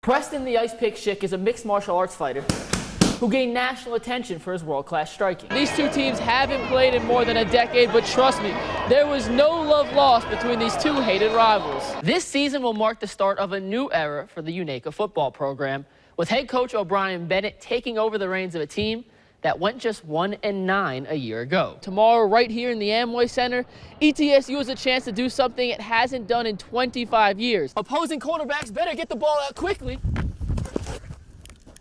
Preston the Ice Pick Schick is a mixed martial arts fighter who gained national attention for his world-class striking. These two teams haven't played in more than a decade, but trust me, there was no love lost between these two hated rivals. This season will mark the start of a new era for the UNACA football program, with head coach O'Brien Bennett taking over the reins of a team that went just 1-9 a year ago. Tomorrow, right here in the Amway Center, ETSU has a chance to do something it hasn't done in 25 years. Opposing quarterbacks better get the ball out quickly,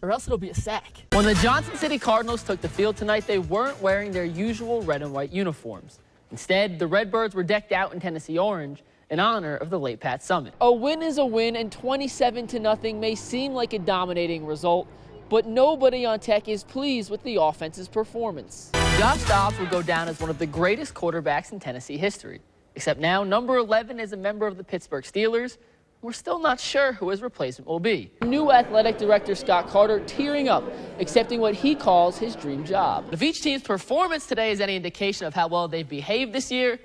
or else it'll be a sack. When the Johnson City Cardinals took the field tonight, they weren't wearing their usual red and white uniforms. Instead, the Redbirds were decked out in Tennessee orange in honor of the late Pat Summitt. A win is a win, and 27-0 may seem like a dominating result, but nobody on Tech is pleased with the offense's performance. Josh Dobbs will go down as one of the greatest quarterbacks in Tennessee history, except now number 11 is a member of the Pittsburgh Steelers. We're still not sure who his replacement will be. New athletic director Scott Carter tearing up, accepting what he calls his dream job. If each team's performance today is any indication of how well they've behaved this year,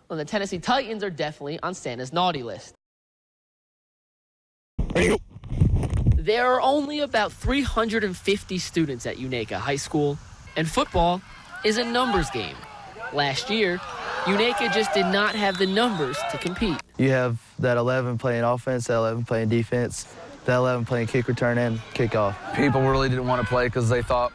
well, the Tennessee Titans are definitely on Santa's naughty list. There are only about 350 students at UNACA High School, and football is a numbers game. Last year, UNACA just did not have the numbers to compete. You have that 11 playing offense, that 11 playing defense, that 11 playing kick return and kickoff. People really didn't want to play because they thought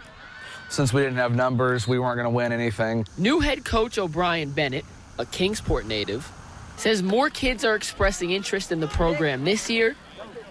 since we didn't have numbers, we weren't going to win anything. New head coach O'Brien Bennett, a Kingsport native, says more kids are expressing interest in the program this year,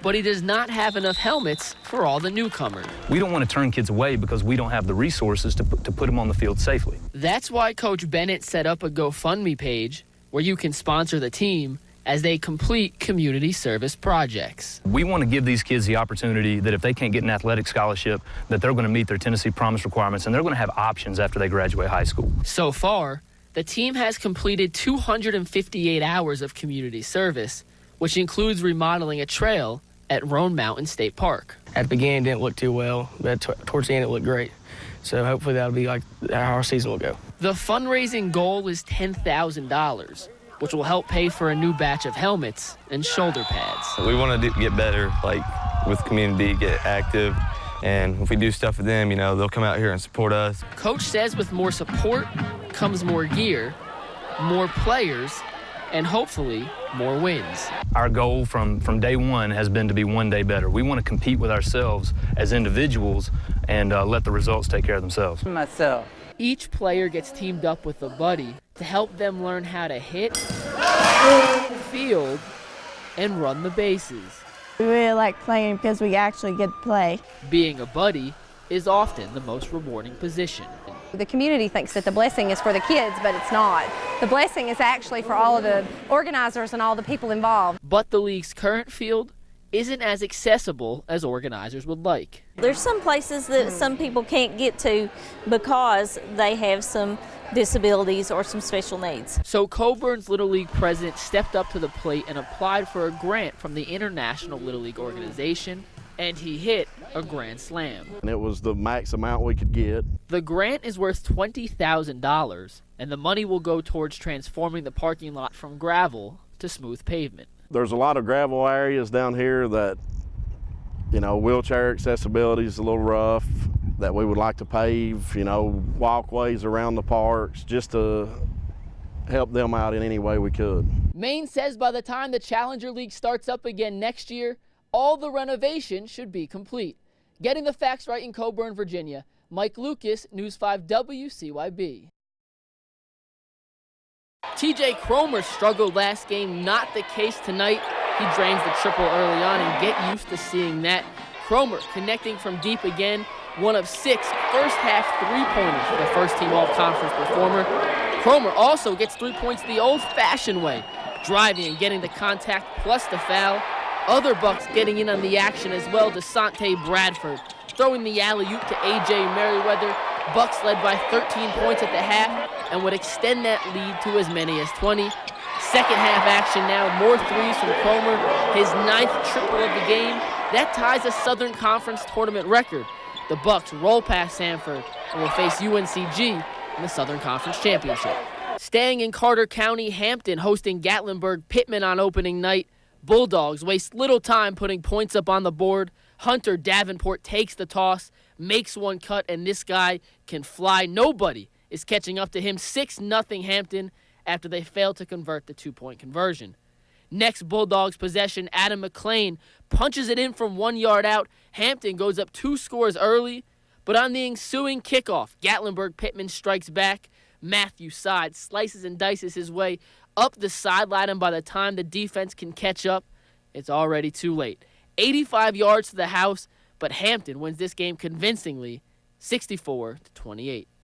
but he does not have enough helmets for all the newcomers. We don't want to turn kids away because we don't have the resources to put them on the field safely. That's why Coach Bennett set up a GoFundMe page where you can sponsor the team as they complete community service projects. We want to give these kids the opportunity that if they can't get an athletic scholarship, that they're going to meet their Tennessee Promise requirements, and they're going to have options after they graduate high school. So far, the team has completed 258 hours of community service, which includes remodeling a trail at Roan Mountain State Park. At the beginning, it didn't look too well, but towards the end, it looked great. So hopefully that'll be like how our season will go. The fundraising goal is $10,000, which will help pay for a new batch of helmets and shoulder pads. We want to get better, like with community, get active, and if we do stuff for them, you know, they'll come out here and support us. Coach says with more support comes more gear, more players, and hopefully more wins. Our goal from day one has been to be one day better. We want to compete with ourselves as individuals and let the results take care of themselves. Myself. Each player gets teamed up with a buddy to help them learn how to hit, field, and run the bases. We really like playing because we actually get to play. Being a buddy is often the most rewarding position. The community thinks that the blessing is for the kids, but it's not. The blessing is actually for all of the organizers and all the people involved. But the league's current field isn't as accessible as organizers would like. There's some places that some people can't get to because they have some disabilities or some special needs. So Coburn's Little League president stepped up to the plate and applied for a grant from the International Little League Organization, and he hit a grand slam. And it was the max amount we could get. The grant is worth $20,000, and the money will go towards transforming the parking lot from gravel to smooth pavement. There's a lot of gravel areas down here that, you know, wheelchair accessibility is a little rough, that we would like to pave, you know, walkways around the parks just to help them out in any way we could. Maine says by the time the Challenger League starts up again next year, all the renovation should be complete. Getting the facts right in Coburn, Virginia, Mike Lucas, News 5 WCYB. TJ Cromer struggled last game, not the case tonight. He drains the triple early on, and get used to seeing that. Cromer connecting from deep again, one of 6 first-half three-pointers for the first-team all-conference performer. Cromer also gets 3 points the old-fashioned way, driving and getting the contact plus the foul. Other Bucks getting in on the action as well. DeSante Bradford throwing the alley-oop to A.J. Merriweather. Bucks led by 13 points at the half and would extend that lead to as many as 20. Second half action now, more threes from Cromer, his 9th triple of the game. That ties a Southern Conference tournament record. The Bucks roll past Sanford and will face UNCG in the Southern Conference Championship. Staying in Carter County, Hampton hosting Gatlinburg Pittman on opening night. Bulldogs waste little time putting points up on the board. Hunter Davenport takes the toss, makes one cut, and this guy can fly. Nobody is catching up to him. 6-0 Hampton after they failed to convert the 2-point conversion. Next Bulldogs possession, Adam McClain punches it in from 1 yard out. Hampton goes up 2 scores early, but on the ensuing kickoff, Gatlinburg-Pittman strikes back. Matthew Side slices and dices his way up the sideline, and by the time the defense can catch up, it's already too late. 85 yards to the house, but Hampton wins this game convincingly, 64-28.